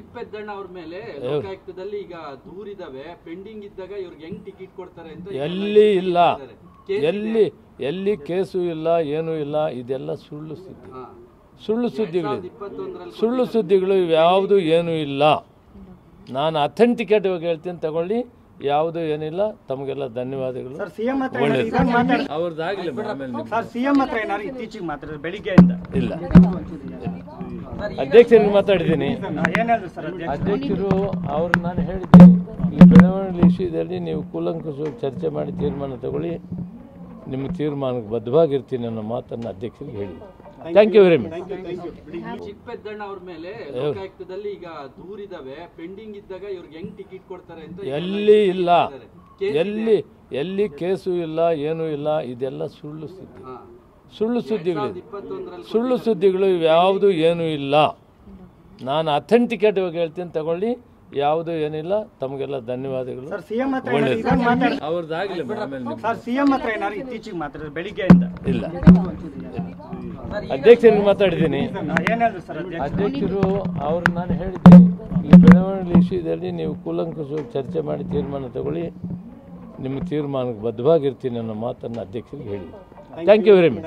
ತಿಪ್ಪೇಸ್ವಾಮಿ ಅವ್ರ ಮೇಲೆ ಲೋಕಾಯುಕ್ತದಲ್ಲಿ ಈಗ ದೂರಿದಾವೆ, ಪೆಂಡಿಂಗ್ ಇದ್ದಾಗ ಇವ್ರಿಗೆ ಹೆಂಗ್ ಟಿಕೆಟ್ ಕೊಡ್ತಾರೆ ಅಂತ ಎಲ್ಲಿ ಇಲ್ಲ, ಎಲ್ಲಿ ಕೇಸು ಇಲ್ಲ, ಏನೂ ಇಲ್ಲ. ಇದೆಲ್ಲ ಸುಳ್ಳು ಸುದ್ದಿ, ಸುಳ್ಳು ಸುದ್ದಿಗಳು ಇವ್ಯಾವುದು ಏನೂ ಇಲ್ಲ. ನಾನು ಅಥೆಂಟಿಕೇಟ್ ಆಗಿ ಹೇಳ್ತೀನಿ, ತಗೊಳ್ಳಿ. ಯಾವುದು ಏನಿಲ್ಲ. ತಮಗೆಲ್ಲ ಧನ್ಯವಾದಗಳು. ಅವ್ರದ್ದಾಗಲಿ ಇಲ್ಲ. ಅಧ್ಯಕ್ಷರಿಗೆ ಮಾತಾಡಿದ್ದೀನಿ. ಅಧ್ಯಕ್ಷರು ಅವ್ರು ನಾನು ಹೇಳಿದ್ದೀನಿ, ಈ ಬೆಳವಣಿಗೆ ವಿಷಯದಲ್ಲಿ ನೀವು ಕೂಲಂಕಷವಾಗಿ ಚರ್ಚೆ ಮಾಡಿ ತೀರ್ಮಾನ ತಗೊಳ್ಳಿ, ನಿಮ್ಮ ತೀರ್ಮಾನಕ್ಕೆ ಬದ್ಧವಾಗಿರ್ತೀನಿ ಅನ್ನೋ ಮಾತನ್ನು ಅಧ್ಯಕ್ಷರಿಗೆ ಹೇಳಿ. Thank you very much. Tippeswamy ಅವ್ರ ಮೇಲೆ ಲೋಕಾಯುಕ್ತದಲ್ಲಿ ಈಗ ದೂರಿದಾವೆ, ಪೆಂಡಿಂಗ್ ಇದ್ದಾಗ ಇವ್ರಿಗೆ ಹೆಂಗ್ ಟಿಕೆಟ್ ಕೊಡ್ತಾರೆ ಅಂತ ಎಲ್ಲಿ ಇಲ್ಲ, ಎಲ್ಲಿ ಕೇಸು ಇಲ್ಲ, ಏನೂ ಇಲ್ಲ. ಇದೆಲ್ಲ ಸುಳ್ಳು ಸುದ್ದಿ, ಸುಳ್ಳು ಸುದ್ದಿಗಳು ಇವ್ಯಾವುದು ಏನೂ ಇಲ್ಲ. ನಾನು ಅಥೆಂಟಿಕೇಟ್ ಆಗಿ ಹೇಳ್ತೀನಿ, ತಗೊಳ್ಳಿ. ಯಾವುದು ಏನಿಲ್ಲ. ತಮಗೆಲ್ಲ ಧನ್ಯವಾದಗಳು. ಅವ್ರದ್ದಾಗಲಿ ಇಲ್ಲ. ಅಧ್ಯಕ್ಷರಿಗೆ ಮಾತಾಡಿದ್ದೀನಿ. ಅಧ್ಯಕ್ಷರು ಅವ್ರು ನಾನು ಹೇಳಿದ್ದೀನಿ, ಈ ಬೆಳವಣಿಗೆ ವಿಷಯದಲ್ಲಿ ನೀವು ಕೂಲಂಕಷವಾಗಿ ಚರ್ಚೆ ಮಾಡಿ ತೀರ್ಮಾನ ತಗೊಳ್ಳಿ, ನಿಮ್ಮ ತೀರ್ಮಾನಕ್ಕೆ ಬದ್ಧವಾಗಿರ್ತೀನಿ ಅನ್ನೋ ಮಾತನ್ನು ಅಧ್ಯಕ್ಷರಿಗೆ ಹೇಳಿ. Thank you very much.